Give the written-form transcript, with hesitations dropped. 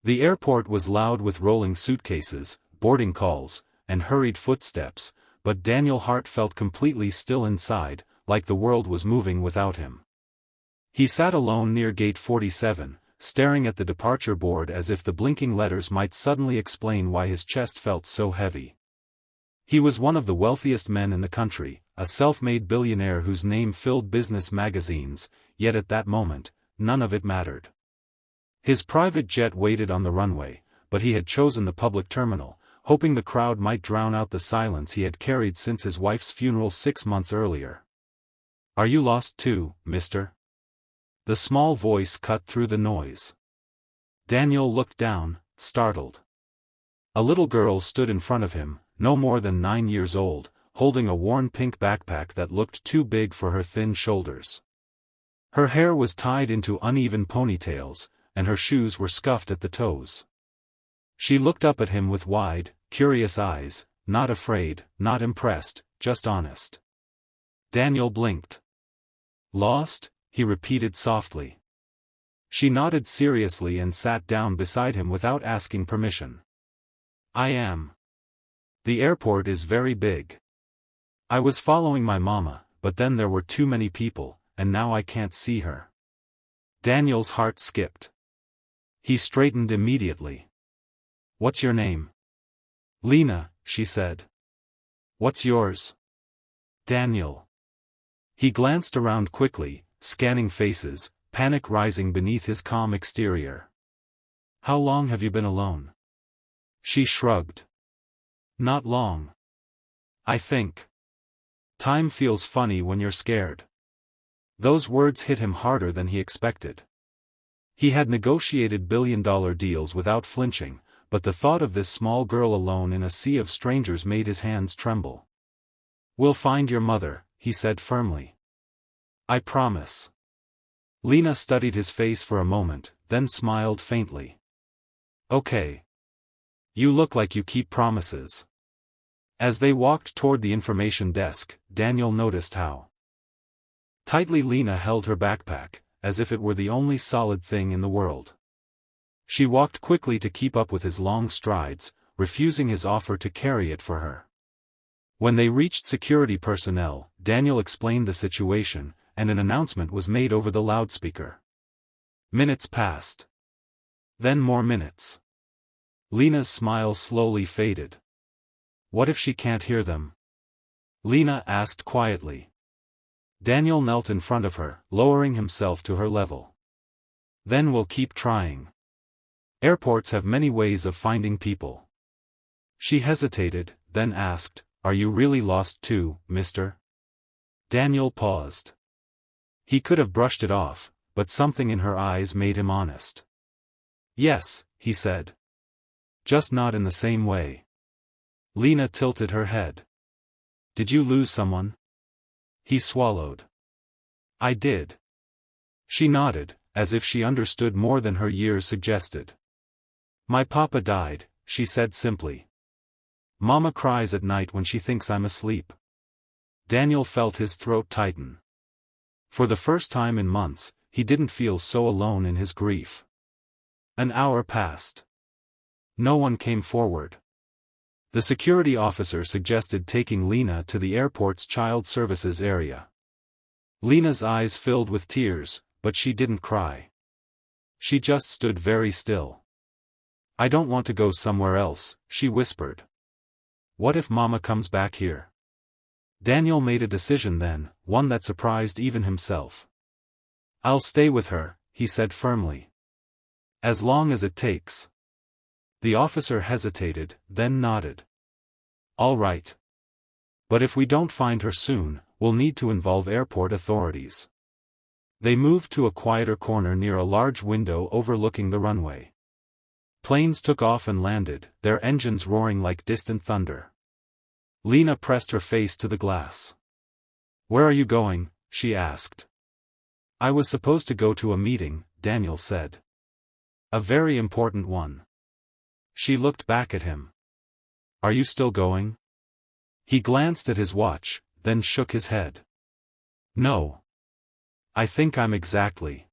The airport was loud with rolling suitcases, boarding calls, and hurried footsteps, but Daniel's heart felt completely still inside, like the world was moving without him. He sat alone near gate 47, staring at the departure board as if the blinking letters might suddenly explain why his chest felt so heavy. He was one of the wealthiest men in the country, a self-made billionaire whose name filled business magazines, yet at that moment, none of it mattered. His private jet waited on the runway, but he had chosen the public terminal, hoping the crowd might drown out the silence he had carried since his wife's funeral 6 months earlier. "Are you lost too, mister?" The small voice cut through the noise. Daniel looked down, startled. A little girl stood in front of him, no more than 9 years old, holding a worn pink backpack that looked too big for her thin shoulders. Her hair was tied into uneven ponytails, and her shoes were scuffed at the toes. She looked up at him with wide, curious eyes, not afraid, not impressed, just honest. Daniel blinked. "Lost?" he repeated softly. She nodded seriously and sat down beside him without asking permission. "I am. The airport is very big. I was following my mama, but then there were too many people, and now I can't see her." Daniel's heart skipped. He straightened immediately. "What's your name?" "Lena," she said. "What's yours?" "Daniel." He glanced around quickly, scanning faces, panic rising beneath his calm exterior. "How long have you been alone?" She shrugged. "Not long. I think. Time feels funny when you're scared." Those words hit him harder than he expected. He had negotiated billion-dollar deals without flinching, but the thought of this small girl alone in a sea of strangers made his hands tremble. "We'll find your mother," he said firmly. "I promise." Lena studied his face for a moment, then smiled faintly. "Okay. You look like you keep promises." As they walked toward the information desk, Daniel noticed how tightly Lena held her backpack, as if it were the only solid thing in the world. She walked quickly to keep up with his long strides, refusing his offer to carry it for her. When they reached security personnel, Daniel explained the situation, and an announcement was made over the loudspeaker. Minutes passed. Then more minutes. Lena's smile slowly faded. "What if she can't hear them?" Lena asked quietly. Daniel knelt in front of her, lowering himself to her level. "Then we'll keep trying. Airports have many ways of finding people." She hesitated, then asked, "Are you really lost too, mister?" Daniel paused. He could have brushed it off, but something in her eyes made him honest. "Yes," he said. "Just not in the same way." Lena tilted her head. "Did you lose someone?" He swallowed. "I did." She nodded, as if she understood more than her years suggested. "My papa died," she said simply. "Mama cries at night when she thinks I'm asleep." Daniel felt his throat tighten. For the first time in months, he didn't feel so alone in his grief. An hour passed. No one came forward. The security officer suggested taking Lena to the airport's child services area. Lena's eyes filled with tears, but she didn't cry. She just stood very still. "I don't want to go somewhere else," she whispered. "What if Mama comes back here?" Daniel made a decision then, one that surprised even himself. "I'll stay with her," he said firmly. "As long as it takes." The officer hesitated, then nodded. "All right. But if we don't find her soon, we'll need to involve airport authorities." They moved to a quieter corner near a large window overlooking the runway. Planes took off and landed, their engines roaring like distant thunder. Lena pressed her face to the glass. "Where are you going?" she asked. "I was supposed to go to a meeting," Daniel said. "A very important one." She looked back at him. "Are you still going?" He glanced at his watch, then shook his head. "No. I think I'm exactly